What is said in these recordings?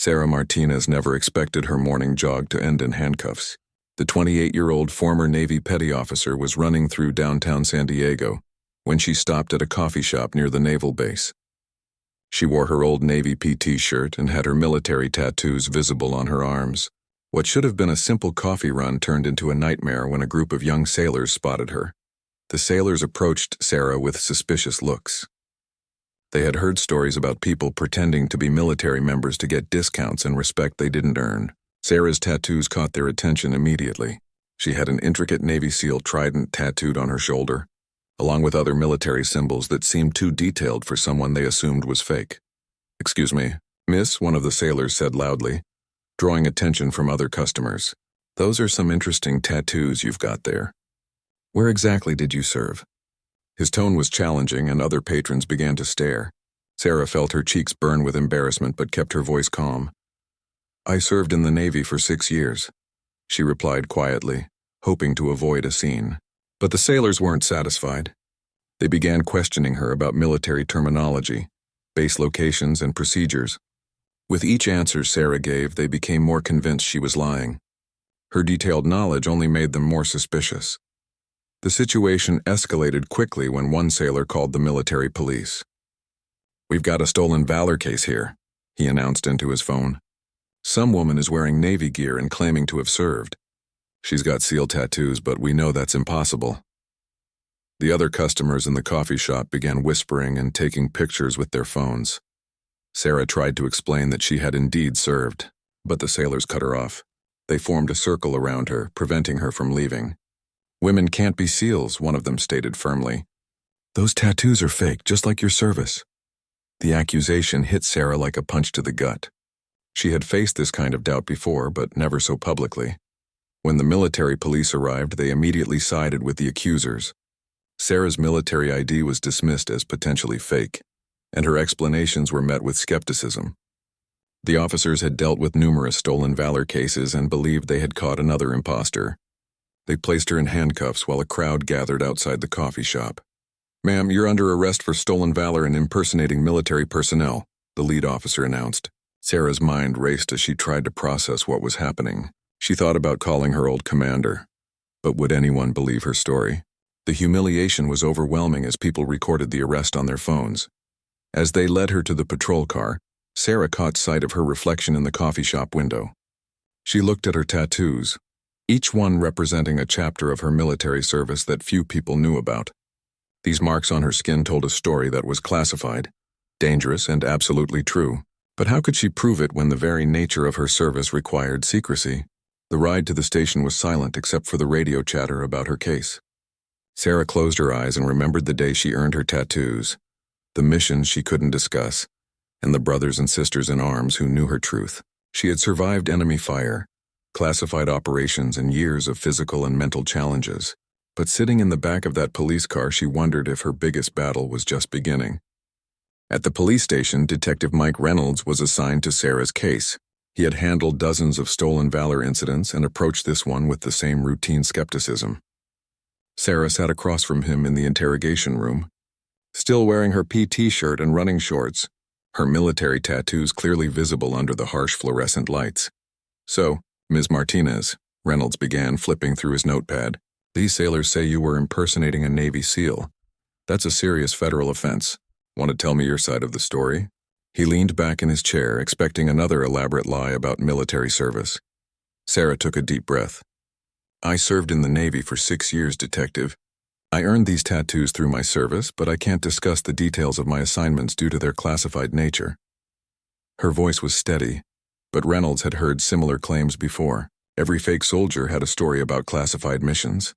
Sarah Martinez never expected her morning jog to end in handcuffs. The 28-year-old former Navy petty officer was running through downtown San Diego when she stopped at a coffee shop near the naval base. She wore her old Navy PT shirt and had her military tattoos visible on her arms. What should have been a simple coffee run turned into a nightmare when a group of young sailors spotted her. The sailors approached Sarah with suspicious looks. They had heard stories about people pretending to be military members to get discounts and respect they didn't earn. Sarah's tattoos caught their attention immediately. She had an intricate Navy SEAL trident tattooed on her shoulder, along with other military symbols that seemed too detailed for someone they assumed was fake. "Excuse me, miss," one of the sailors said loudly, drawing attention from other customers. "Those are some interesting tattoos you've got there. Where exactly did you serve?" His tone was challenging, and other patrons began to stare. Sarah felt her cheeks burn with embarrassment but kept her voice calm. "I served in the Navy for 6 years," she replied quietly, hoping to avoid a scene. But the sailors weren't satisfied. They began questioning her about military terminology, base locations, and procedures. With each answer Sarah gave, they became more convinced she was lying. Her detailed knowledge only made them more suspicious. The situation escalated quickly when one sailor called the military police. "We've got a stolen valor case here," he announced into his phone. "Some woman is wearing Navy gear and claiming to have served. She's got SEAL tattoos, but we know that's impossible." The other customers in the coffee shop began whispering and taking pictures with their phones. Sarah tried to explain that she had indeed served, but the sailors cut her off. They formed a circle around her, preventing her from leaving. "Women can't be SEALs," one of them stated firmly. "Those tattoos are fake, just like your service." The accusation hit Sarah like a punch to the gut. She had faced this kind of doubt before, but never so publicly. When the military police arrived, they immediately sided with the accusers. Sarah's military ID was dismissed as potentially fake, and her explanations were met with skepticism. The officers had dealt with numerous stolen valor cases and believed they had caught another imposter. They placed her in handcuffs while a crowd gathered outside the coffee shop. "Ma'am, you're under arrest for stolen valor and impersonating military personnel," the lead officer announced. Sarah's mind raced as she tried to process what was happening. She thought about calling her old commander, but would anyone believe her story? The humiliation was overwhelming as people recorded the arrest on their phones. As they led her to the patrol car, Sarah caught sight of her reflection in the coffee shop window. She looked at her tattoos, each one representing a chapter of her military service that few people knew about. These marks on her skin told a story that was classified, dangerous, and absolutely true. But how could she prove it when the very nature of her service required secrecy? The ride to the station was silent except for the radio chatter about her case. Sarah closed her eyes and remembered the day she earned her tattoos, the missions she couldn't discuss, and the brothers and sisters in arms who knew her truth. She had survived enemy fire, classified operations, and years of physical and mental challenges. But sitting in the back of that police car, she wondered if her biggest battle was just beginning. At the police station, Detective Mike Reynolds was assigned to Sarah's case. He had handled dozens of stolen valor incidents and approached this one with the same routine skepticism. Sarah sat across from him in the interrogation room, still wearing her PT shirt and running shorts, her military tattoos clearly visible under the harsh fluorescent lights. "So, Ms. Martinez," Reynolds began, flipping through his notepad, "these sailors say you were impersonating a Navy SEAL. That's a serious federal offense. Want to tell me your side of the story?" He leaned back in his chair, expecting another elaborate lie about military service. Sarah took a deep breath. "I served in the Navy for 6 years, Detective. I earned these tattoos through my service, but I can't discuss the details of my assignments due to their classified nature." Her voice was steady, but Reynolds had heard similar claims before. Every fake soldier had a story about classified missions.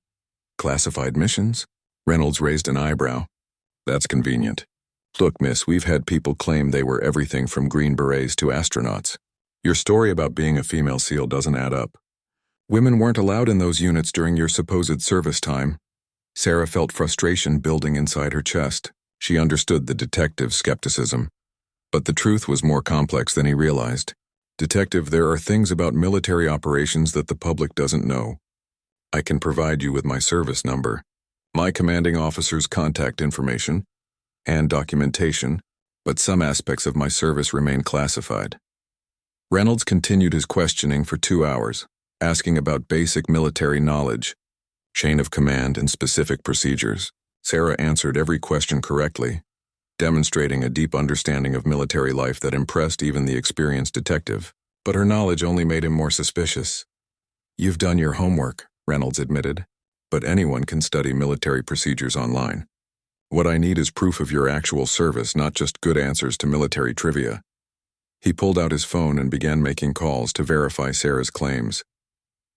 "Classified missions?" Reynolds raised an eyebrow. "That's convenient. Look, miss, we've had people claim they were everything from Green Berets to astronauts. Your story about being a female SEAL doesn't add up. Women weren't allowed in those units during your supposed service time." Sarah felt frustration building inside her chest. She understood the detective's skepticism, but the truth was more complex than he realized. "Detective, there are things about military operations that the public doesn't know. I can provide you with my service number, my commanding officer's contact information, and documentation, but some aspects of my service remain classified." Reynolds continued his questioning for 2 hours, asking about basic military knowledge, chain of command, and specific procedures. Sarah answered every question correctly, demonstrating a deep understanding of military life that impressed even the experienced detective. But her knowledge only made him more suspicious. "You've done your homework," Reynolds admitted, "but anyone can study military procedures online. What I need is proof of your actual service, not just good answers to military trivia." He pulled out his phone and began making calls to verify Sarah's claims.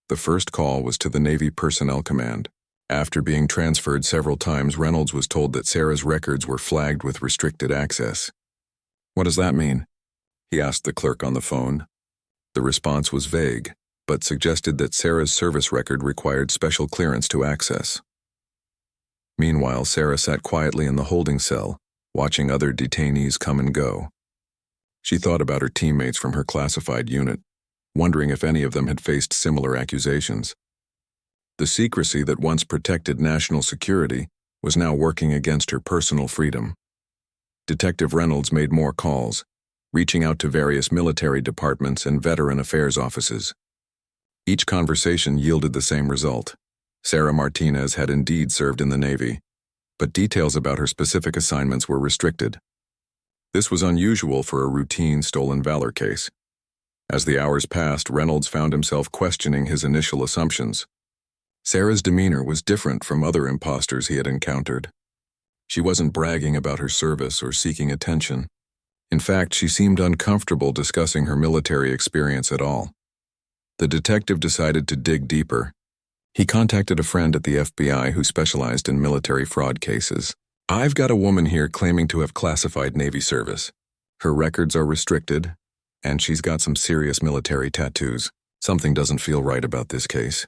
The first call was to the Navy Personnel Command. After being transferred several times, Reynolds was told that Sarah's records were flagged with restricted access. "What does that mean?" he asked the clerk on the phone. The response was vague, but suggested that Sarah's service record required special clearance to access. Meanwhile, Sarah sat quietly in the holding cell, watching other detainees come and go. She thought about her teammates from her classified unit, wondering if any of them had faced similar accusations. The secrecy that once protected national security was now working against her personal freedom. Detective Reynolds made more calls, reaching out to various military departments and veteran affairs offices. Each conversation yielded the same result. Sarah Martinez had indeed served in the Navy, but details about her specific assignments were restricted. This was unusual for a routine stolen valor case. As the hours passed, Reynolds found himself questioning his initial assumptions. Sarah's demeanor was different from other imposters he had encountered. She wasn't bragging about her service or seeking attention. In fact, she seemed uncomfortable discussing her military experience at all. The detective decided to dig deeper. He contacted a friend at the FBI who specialized in military fraud cases. "I've got a woman here claiming to have classified Navy service. Her records are restricted, and she's got some serious military tattoos. Something doesn't feel right about this case."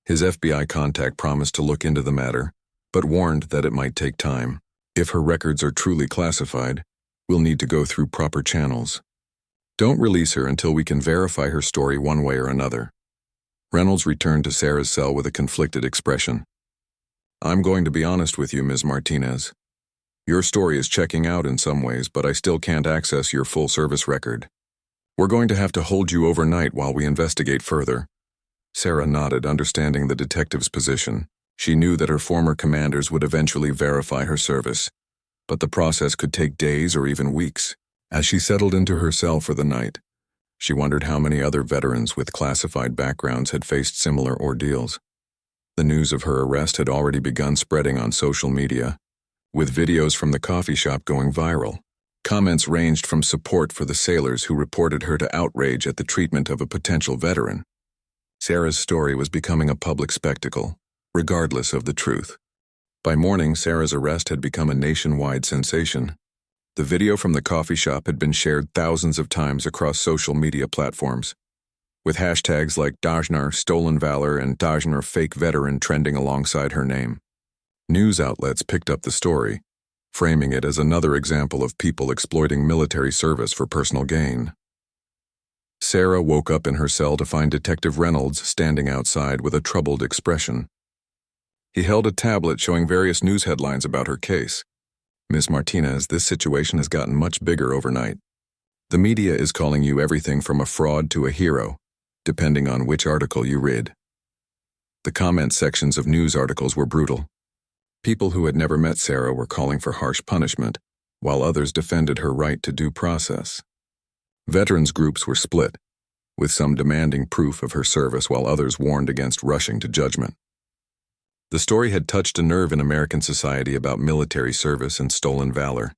His FBI contact promised to look into the matter, but warned that it might take time. "If her records are truly classified, we'll need to go through proper channels. Don't release her until we can verify her story one way or another." Reynolds returned to Sarah's cell with a conflicted expression. "I'm going to be honest with you, Ms. Martinez. Your story is checking out in some ways, but I still can't access your full service record. We're going to have to hold you overnight while we investigate further." Sarah nodded, understanding the detective's position. She knew that her former commanders would eventually verify her service, but the process could take days or even weeks. As she settled into her cell for the night, she wondered how many other veterans with classified backgrounds had faced similar ordeals. The news of her arrest had already begun spreading on social media, with videos from the coffee shop going viral. Comments ranged from support for the sailors who reported her to outrage at the treatment of a potential veteran. Sarah's story was becoming a public spectacle, regardless of the truth. By morning, Sarah's arrest had become a nationwide sensation. The video from the coffee shop had been shared thousands of times across social media platforms, with hashtags like Dajnar Stolen Valor and Dajnar Fake Veteran trending alongside her name. News outlets picked up the story, framing it as another example of people exploiting military service for personal gain. Sarah woke up in her cell to find Detective Reynolds standing outside with a troubled expression. He held a tablet showing various news headlines about her case. "Ms. Martinez, this situation has gotten much bigger overnight. The media is calling you everything from a fraud to a hero, depending on which article you read." The comment sections of news articles were brutal. People who had never met Sarah were calling for harsh punishment, while others defended her right to due process. Veterans groups were split, with some demanding proof of her service while others warned against rushing to judgment. The story had touched a nerve in American society about military service and stolen valor.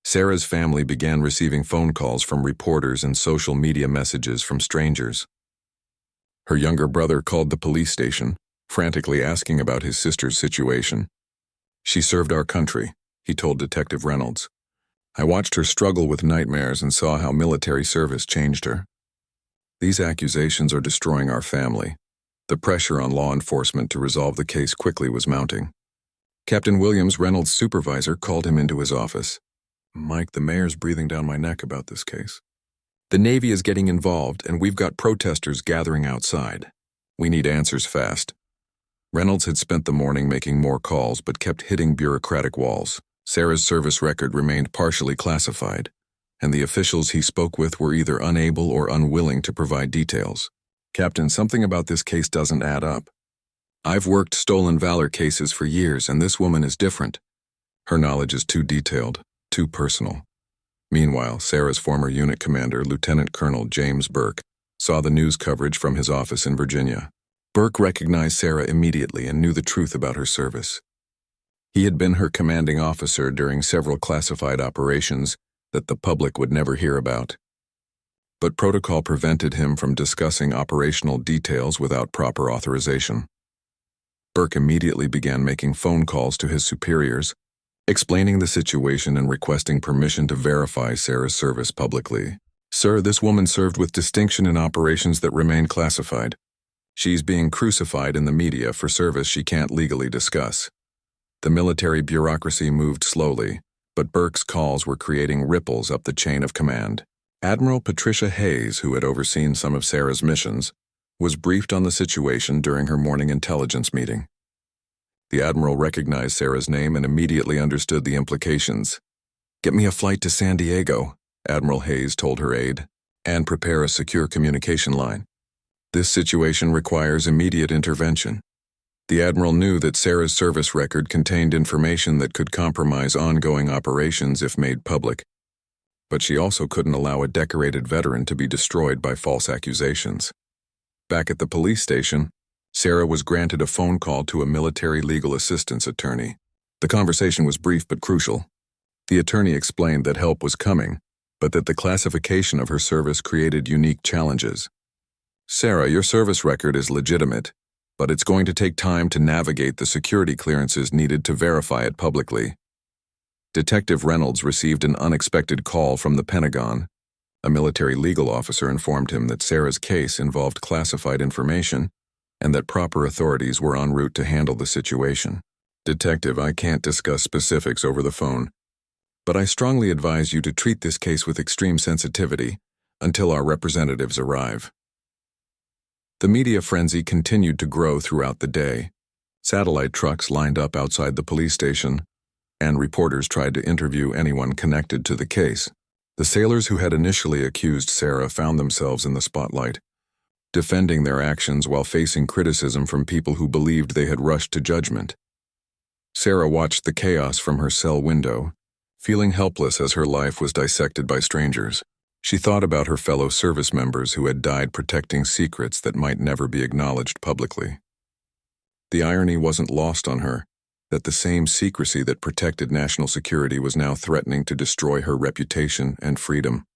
Sarah's family began receiving phone calls from reporters and social media messages from strangers. Her younger brother called the police station, frantically asking about his sister's situation. "She served our country," he told Detective Reynolds. "I watched her struggle with nightmares and saw how military service changed her. These accusations are destroying our family." The pressure on law enforcement to resolve the case quickly was mounting. Captain Williams, Reynolds' supervisor, called him into his office. "Mike, the mayor's breathing down my neck about this case. The Navy is getting involved, and we've got protesters gathering outside. We need answers fast." Reynolds had spent the morning making more calls but kept hitting bureaucratic walls. Sarah's service record remained partially classified, and the officials he spoke with were either unable or unwilling to provide details. "Captain, something about this case doesn't add up. I've worked stolen valor cases for years, and this woman is different. Her knowledge is too detailed, too personal." Meanwhile, Sarah's former unit commander, Lieutenant Colonel James Burke, saw the news coverage from his office in Virginia. Burke recognized Sarah immediately and knew the truth about her service. He had been her commanding officer during several classified operations that the public would never hear about. But protocol prevented him from discussing operational details without proper authorization. Burke immediately began making phone calls to his superiors, explaining the situation and requesting permission to verify Sarah's service publicly. "Sir, this woman served with distinction in operations that remain classified. She's being crucified in the media for service she can't legally discuss." The military bureaucracy moved slowly, but Burke's calls were creating ripples up the chain of command. Admiral Patricia Hayes, who had overseen some of Sarah's missions, was briefed on the situation during her morning intelligence meeting. The Admiral recognized Sarah's name and immediately understood the implications. "Get me a flight to San Diego," Admiral Hayes told her aide, "and prepare a secure communication line. This situation requires immediate intervention." The Admiral knew that Sarah's service record contained information that could compromise ongoing operations if made public, but she also couldn't allow a decorated veteran to be destroyed by false accusations. Back at the police station, Sarah was granted a phone call to a military legal assistance attorney. The conversation was brief but crucial. The attorney explained that help was coming, but that the classification of her service created unique challenges. "Sarah, your service record is legitimate, but it's going to take time to navigate the security clearances needed to verify it publicly." Detective Reynolds received an unexpected call from the Pentagon. A military legal officer informed him that Sarah's case involved classified information and that proper authorities were en route to handle the situation. "Detective, I can't discuss specifics over the phone, but I strongly advise you to treat this case with extreme sensitivity until our representatives arrive." The media frenzy continued to grow throughout the day. Satellite trucks lined up outside the police station, and reporters tried to interview anyone connected to the case. The sailors who had initially accused Sarah found themselves in the spotlight, defending their actions while facing criticism from people who believed they had rushed to judgment. Sarah watched the chaos from her cell window, feeling helpless as her life was dissected by strangers. She thought about her fellow service members who had died protecting secrets that might never be acknowledged publicly. The irony wasn't lost on her, that the same secrecy that protected national security was now threatening to destroy her reputation and freedom.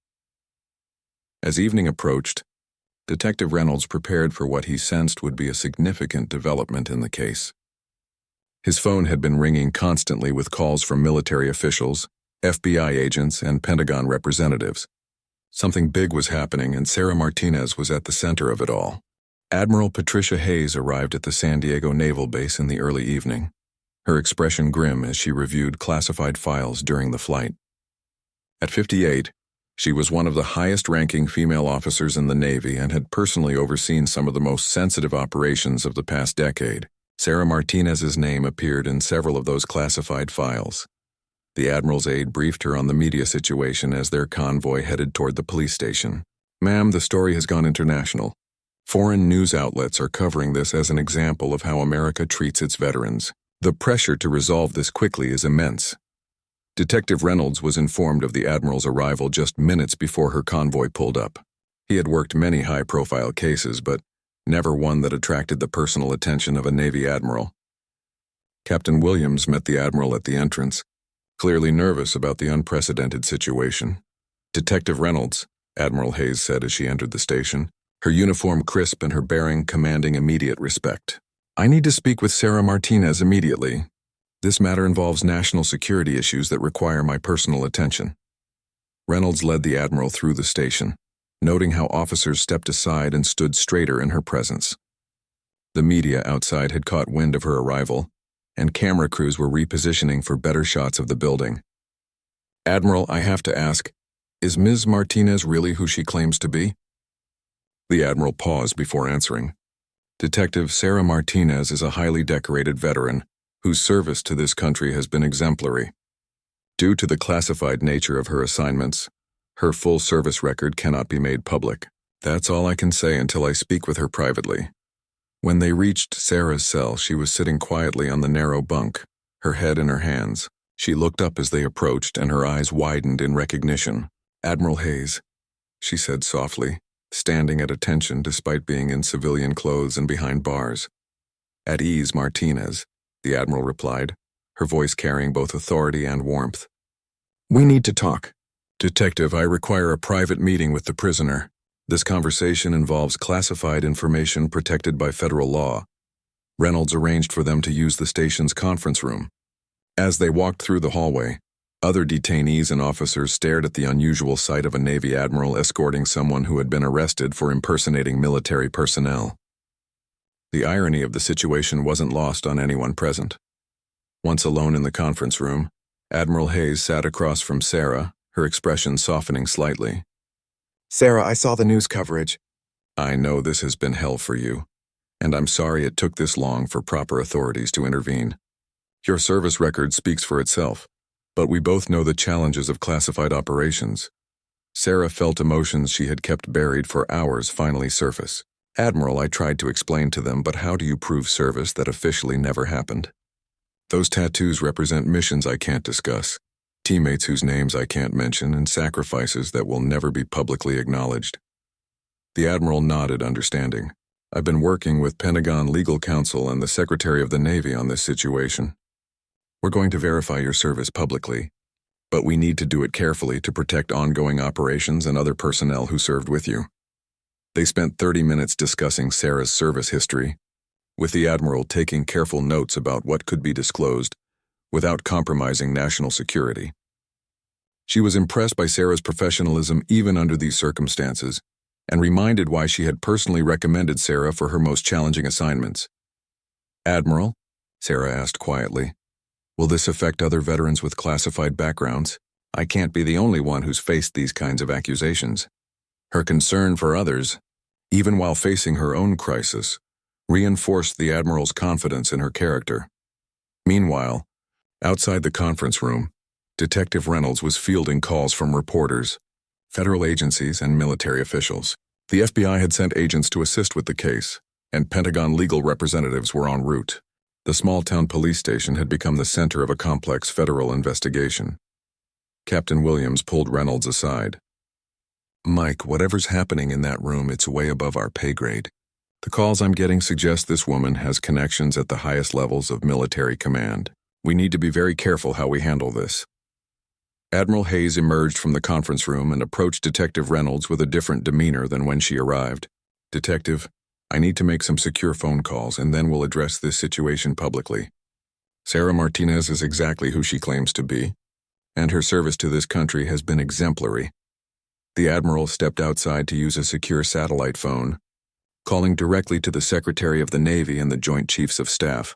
As evening approached, Detective Reynolds prepared for what he sensed would be a significant development in the case. His phone had been ringing constantly with calls from military officials, FBI agents, and Pentagon representatives. Something big was happening, and Sarah Martinez was at the center of it all. Admiral Patricia Hayes arrived at the San Diego Naval Base in the early evening, her expression grim as she reviewed classified files during the flight. At 58, she was one of the highest-ranking female officers in the Navy and had personally overseen some of the most sensitive operations of the past decade. Sarah Martinez's name appeared in several of those classified files. The Admiral's aide briefed her on the media situation as their convoy headed toward the police station. "Ma'am, the story has gone international. Foreign news outlets are covering this as an example of how America treats its veterans. The pressure to resolve this quickly is immense." Detective Reynolds was informed of the Admiral's arrival just minutes before her convoy pulled up. He had worked many high-profile cases, but never one that attracted the personal attention of a Navy admiral. Captain Williams met the Admiral at the entrance, clearly nervous about the unprecedented situation. "Detective Reynolds," Admiral Hayes said as she entered the station, her uniform crisp and her bearing commanding immediate respect. "I need to speak with Sarah Martinez immediately. This matter involves national security issues that require my personal attention." Reynolds led the Admiral through the station, noting how officers stepped aside and stood straighter in her presence. The media outside had caught wind of her arrival, and camera crews were repositioning for better shots of the building. "Admiral, I have to ask, is Ms. Martinez really who she claims to be?" The Admiral paused before answering. "Detective Sarah Martinez is a highly decorated veteran whose service to this country has been exemplary. Due to the classified nature of her assignments, Her full service record cannot be made public. That's all I can say until I speak with her privately. When they reached Sarah's cell, she was sitting quietly on the narrow bunk, her head in her hands. She looked up as they approached, and her eyes widened in recognition. "Admiral Hayes," she said softly, standing at attention despite being in civilian clothes and behind bars. "At ease, Martinez," the Admiral replied, her voice carrying both authority and warmth. "We need to talk." "Detective, I require a private meeting with the prisoner. This conversation involves classified information protected by federal law." Reynolds arranged for them to use the station's conference room. As they walked through the hallway, other detainees and officers stared at the unusual sight of a Navy admiral escorting someone who had been arrested for impersonating military personnel. The irony of the situation wasn't lost on anyone present. Once alone in the conference room, Admiral Hayes sat across from Sarah, her expression softening slightly. "Sarah, I saw the news coverage." "I know this has been hell for you, and I'm sorry it took this long for proper authorities to intervene. Your service record speaks for itself, but we both know the challenges of classified operations." Sarah felt emotions she had kept buried for hours finally surface. "Admiral, I tried to explain to them, but how do you prove service that officially never happened? Those tattoos represent missions I can't discuss, teammates whose names I can't mention, and sacrifices that will never be publicly acknowledged." The Admiral nodded, understanding. "I've been working with Pentagon legal counsel and the Secretary of the Navy on this situation. We're going to verify your service publicly, but we need to do it carefully to protect ongoing operations and other personnel who served with you." They spent 30 minutes discussing Sarah's service history, with the Admiral taking careful notes about what could be disclosed without compromising national security. She was impressed by Sarah's professionalism even under these circumstances, and reminded why she had personally recommended Sarah for her most challenging assignments. "Admiral," Sarah asked quietly, "will this affect other veterans with classified backgrounds? I can't be the only one who's faced these kinds of accusations." Her concern for others, even while facing her own crisis, reinforced the Admiral's confidence in her character. Meanwhile, outside the conference room, Detective Reynolds was fielding calls from reporters, federal agencies, and military officials. The FBI had sent agents to assist with the case, and Pentagon legal representatives were en route. The small-town police station had become the center of a complex federal investigation. Captain Williams pulled Reynolds aside. "Mike, whatever's happening in that room, it's way above our pay grade. The calls I'm getting suggest this woman has connections at the highest levels of military command. We need to be very careful how we handle this." Admiral Hayes emerged from the conference room and approached Detective Reynolds with a different demeanor than when she arrived. "Detective, I need to make some secure phone calls, and then we'll address this situation publicly. Sarah Martinez is exactly who she claims to be, and her service to this country has been exemplary." The Admiral stepped outside to use a secure satellite phone, calling directly to the Secretary of the Navy and the Joint Chiefs of Staff.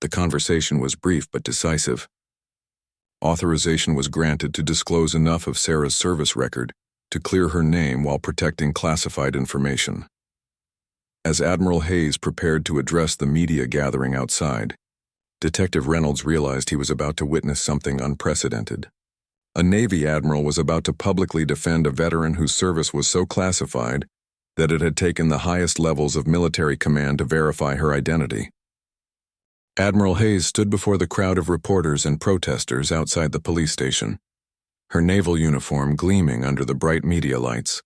The conversation was brief but decisive. Authorization was granted to disclose enough of Sarah's service record to clear her name while protecting classified information. As Admiral Hayes prepared to address the media gathering outside, Detective Reynolds realized he was about to witness something unprecedented. A Navy admiral was about to publicly defend a veteran whose service was so classified that it had taken the highest levels of military command to verify her identity. Admiral Hayes stood before the crowd of reporters and protesters outside the police station, her naval uniform gleaming under the bright media lights.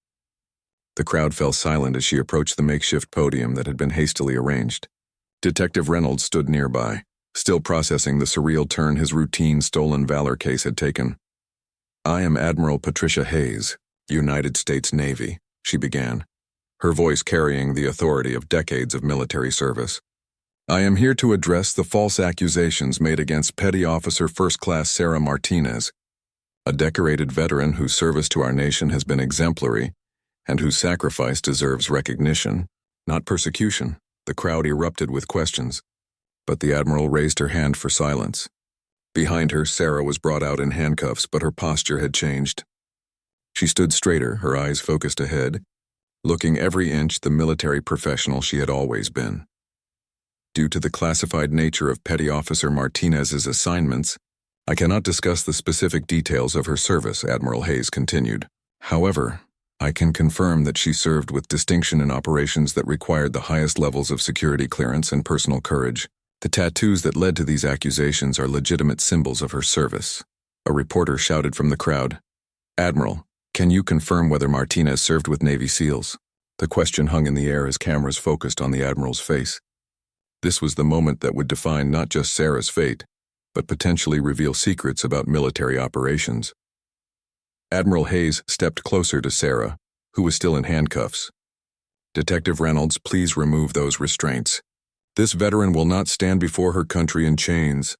The crowd fell silent as she approached the makeshift podium that had been hastily arranged. Detective Reynolds stood nearby, still processing the surreal turn his routine stolen valor case had taken. "I am Admiral Patricia Hayes, United States Navy," she began, her voice carrying the authority of decades of military service. "I am here to address the false accusations made against Petty Officer First Class Sarah Martinez, a decorated veteran whose service to our nation has been exemplary and whose sacrifice deserves recognition, not persecution." The crowd erupted with questions, but the Admiral raised her hand for silence. Behind her, Sarah was brought out in handcuffs, but her posture had changed. She stood straighter, her eyes focused ahead, looking every inch the military professional she had always been. "Due to the classified nature of Petty Officer Martinez's assignments, I cannot discuss the specific details of her service," Admiral Hayes continued. However, I can confirm that she served with distinction in operations that required the highest levels of security clearance and personal courage. The tattoos that led to these accusations are legitimate symbols of her service. A reporter shouted from the crowd, "Admiral, can you confirm whether Martinez served with Navy SEALs?" The question hung in the air as cameras focused on the Admiral's face. This was the moment that would define not just Sarah's fate, but potentially reveal secrets about military operations. Admiral Hayes stepped closer to Sarah, who was still in handcuffs. "Detective Reynolds, please remove those restraints. This veteran will not stand before her country in chains."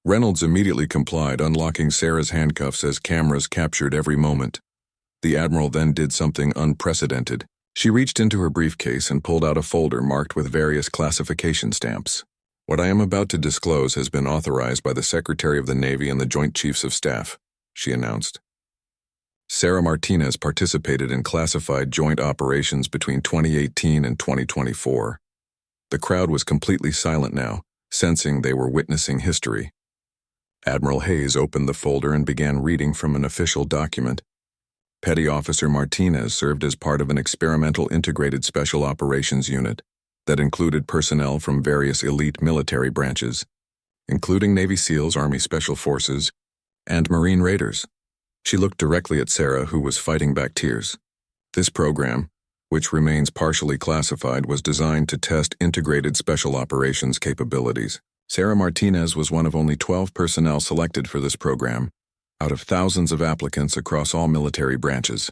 Reynolds immediately complied, unlocking Sarah's handcuffs as cameras captured every moment. The Admiral then did something unprecedented. She reached into her briefcase and pulled out a folder marked with various classification stamps. "What I am about to disclose has been authorized by the Secretary of the Navy and the Joint Chiefs of Staff," she announced. Sarah Martinez participated in classified joint operations between 2018 and 2024. The crowd was completely silent now, sensing they were witnessing history. Admiral Hayes opened the folder and began reading from an official document. Petty Officer Martinez served as part of an experimental integrated special operations unit that included personnel from various elite military branches, including Navy SEALs, Army Special Forces, and Marine Raiders. She looked directly at Sarah, who was fighting back tears. This program, which remains partially classified, was designed to test integrated special operations capabilities. Sarah Martinez was one of only 12 personnel selected for this program, out of thousands of applicants across all military branches.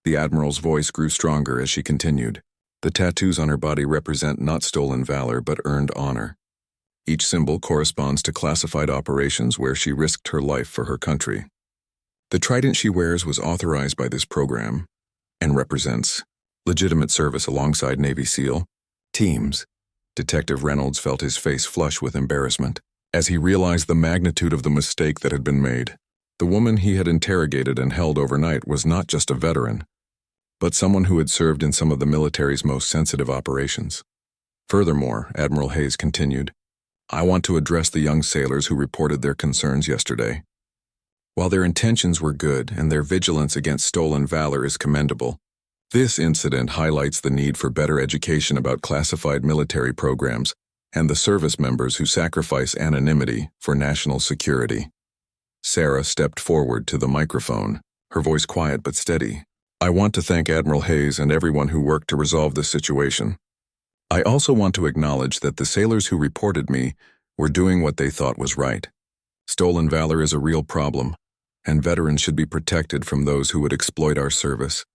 The Admiral's voice grew stronger as she continued. "The tattoos on her body represent not stolen valor but earned honor. Each symbol corresponds to classified operations where she risked her life for her country. The trident she wears was authorized by this program and represents legitimate service alongside Navy SEAL teams." Detective Reynolds felt his face flush with embarrassment as he realized the magnitude of the mistake that had been made. The woman he had interrogated and held overnight was not just a veteran, but someone who had served in some of the military's most sensitive operations. Furthermore, Admiral Hayes continued, "I want to address the young sailors who reported their concerns yesterday. While their intentions were good and their vigilance against stolen valor is commendable, this incident highlights the need for better education about classified military programs and the service members who sacrifice anonymity for national security." Sarah stepped forward to the microphone, her voice quiet but steady. "I want to thank Admiral Hayes and everyone who worked to resolve this situation. I also want to acknowledge that the sailors who reported me were doing what they thought was right. Stolen valor is a real problem, and veterans should be protected from those who would exploit our service."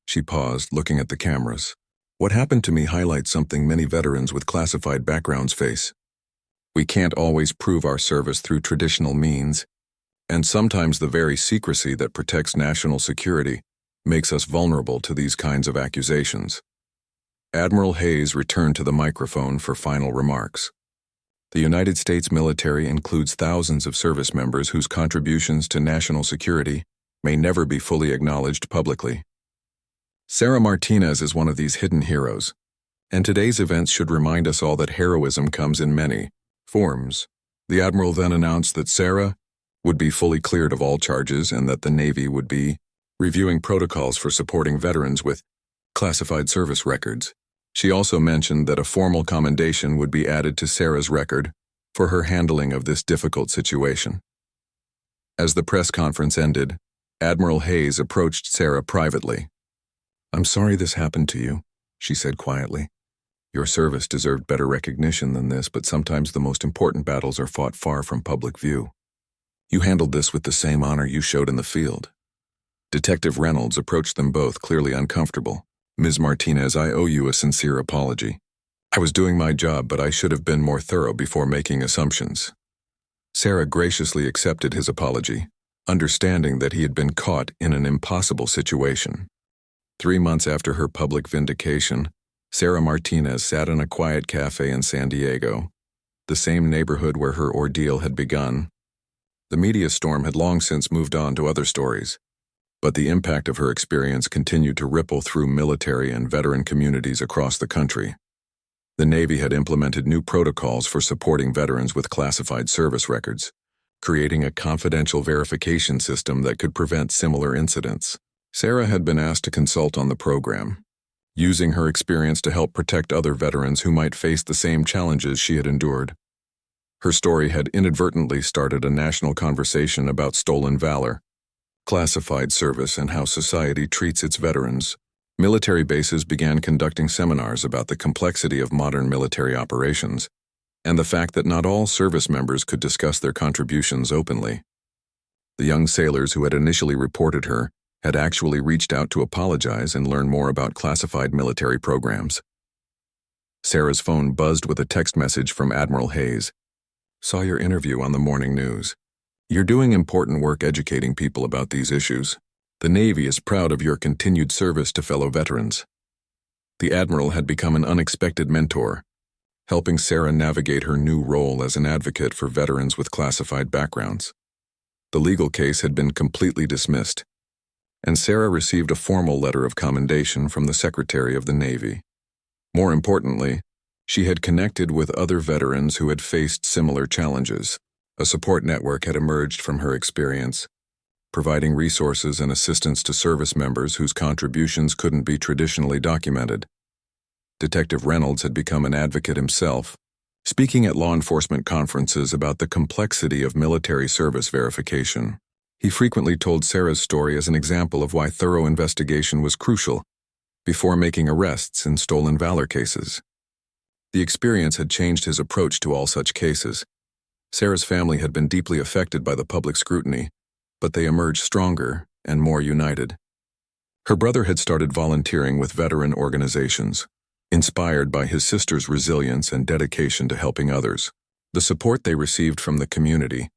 She paused, looking at the cameras. "What happened to me highlights something many veterans with classified backgrounds face. We can't always prove our service through traditional means, and sometimes the very secrecy that protects national security makes us vulnerable to these kinds of accusations." Admiral Hayes returned to the microphone for final remarks. "The United States military includes thousands of service members whose contributions to national security may never be fully acknowledged publicly. Sarah Martinez is one of these hidden heroes, and today's events should remind us all that heroism comes in many forms." The Admiral then announced that Sarah would be fully cleared of all charges and that the Navy would be reviewing protocols for supporting veterans with classified service records. She also mentioned that a formal commendation would be added to Sarah's record for her handling of this difficult situation. As the press conference ended, Admiral Hayes approached Sarah privately. "I'm sorry this happened to you," she said quietly. "Your service deserved better recognition than this, but sometimes the most important battles are fought far from public view. You handled this with the same honor you showed in the field." Detective Reynolds approached them both, clearly uncomfortable. "Ms. Martinez, I owe you a sincere apology. I was doing my job, but I should have been more thorough before making assumptions." Sarah graciously accepted his apology, understanding that he had been caught in an impossible situation. 3 months after her public vindication, Sarah Martinez sat in a quiet cafe in San Diego, the same neighborhood where her ordeal had begun. The media storm had long since moved on to other stories, but the impact of her experience continued to ripple through military and veteran communities across the country. The Navy had implemented new protocols for supporting veterans with classified service records, creating a confidential verification system that could prevent similar incidents. Sarah had been asked to consult on the program, using her experience to help protect other veterans who might face the same challenges she had endured. Her story had inadvertently started a national conversation about stolen valor, classified service, and how society treats its veterans. Military bases began conducting seminars about the complexity of modern military operations, and the fact that not all service members could discuss their contributions openly. The young sailors who had initially reported her had actually reached out to apologize and learn more about classified military programs. Sarah's phone buzzed with a text message from Admiral Hayes. "Saw your interview on the morning news. You're doing important work educating people about these issues. The Navy is proud of your continued service to fellow veterans." The Admiral had become an unexpected mentor, helping Sarah navigate her new role as an advocate for veterans with classified backgrounds. The legal case had been completely dismissed, and Sarah received a formal letter of commendation from the Secretary of the Navy. More importantly, she had connected with other veterans who had faced similar challenges. A support network had emerged from her experience, providing resources and assistance to service members whose contributions couldn't be traditionally documented. Detective Reynolds had become an advocate himself, speaking at law enforcement conferences about the complexity of military service verification. He frequently told Sarah's story as an example of why thorough investigation was crucial before making arrests in stolen valor cases. The experience had changed his approach to all such cases. Sarah's family had been deeply affected by the public scrutiny, but they emerged stronger and more united. Her brother had started volunteering with veteran organizations, inspired by his sister's resilience and dedication to helping others. The support they received from the community,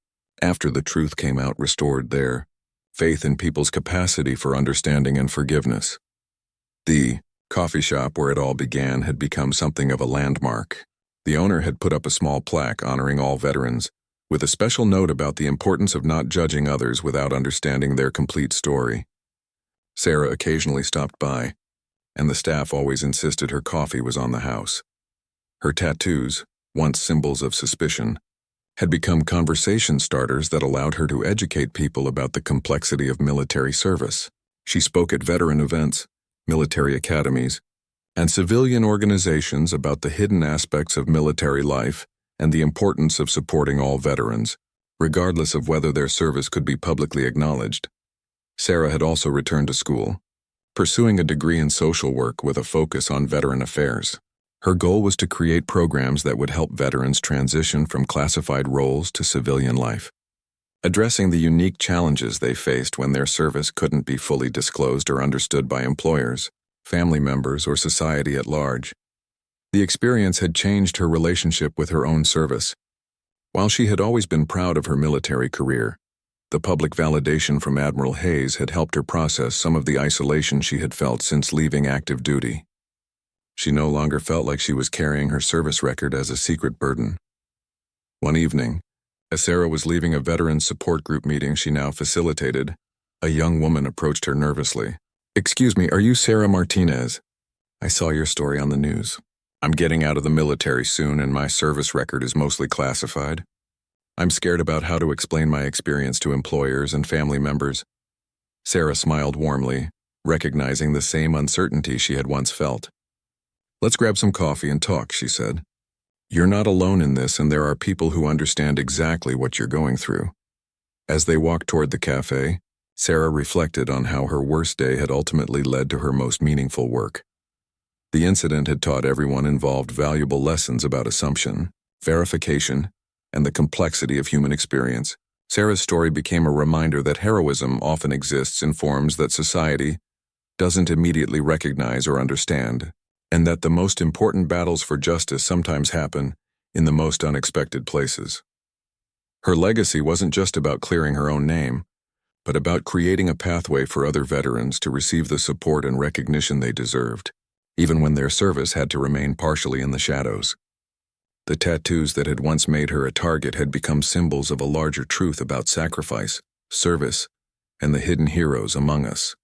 after the truth came out, restored their faith in people's capacity for understanding and forgiveness. The coffee shop where it all began had become something of a landmark. The owner had put up a small plaque honoring all veterans, with a special note about the importance of not judging others without understanding their complete story. Sarah occasionally stopped by, and the staff always insisted her coffee was on the house. Her tattoos, once symbols of suspicion, had become conversation starters that allowed her to educate people about the complexity of military service. She spoke at veteran events, military academies, and civilian organizations about the hidden aspects of military life and the importance of supporting all veterans, regardless of whether their service could be publicly acknowledged. Sarah had also returned to school, pursuing a degree in social work with a focus on veteran affairs. Her goal was to create programs that would help veterans transition from classified roles to civilian life, addressing the unique challenges they faced when their service couldn't be fully disclosed or understood by employers, family members, or society at large. The experience had changed her relationship with her own service. While she had always been proud of her military career, the public validation from Admiral Hayes had helped her process some of the isolation she had felt since leaving active duty. She no longer felt like she was carrying her service record as a secret burden. One evening, as Sarah was leaving a veterans support group meeting she now facilitated, a young woman approached her nervously. "Excuse me, are you Sarah Martinez? I saw your story on the news. I'm getting out of the military soon and my service record is mostly classified. I'm scared about how to explain my experience to employers and family members." Sarah smiled warmly, recognizing the same uncertainty she had once felt. "Let's grab some coffee and talk," she said. "You're not alone in this, and there are people who understand exactly what you're going through." As they walked toward the cafe, Sarah reflected on how her worst day had ultimately led to her most meaningful work. The incident had taught everyone involved valuable lessons about assumption, verification, and the complexity of human experience. Sarah's story became a reminder that heroism often exists in forms that society doesn't immediately recognize or understand, and that the most important battles for justice sometimes happen in the most unexpected places. Her legacy wasn't just about clearing her own name, but about creating a pathway for other veterans to receive the support and recognition they deserved, even when their service had to remain partially in the shadows. The tattoos that had once made her a target had become symbols of a larger truth about sacrifice, service, and the hidden heroes among us.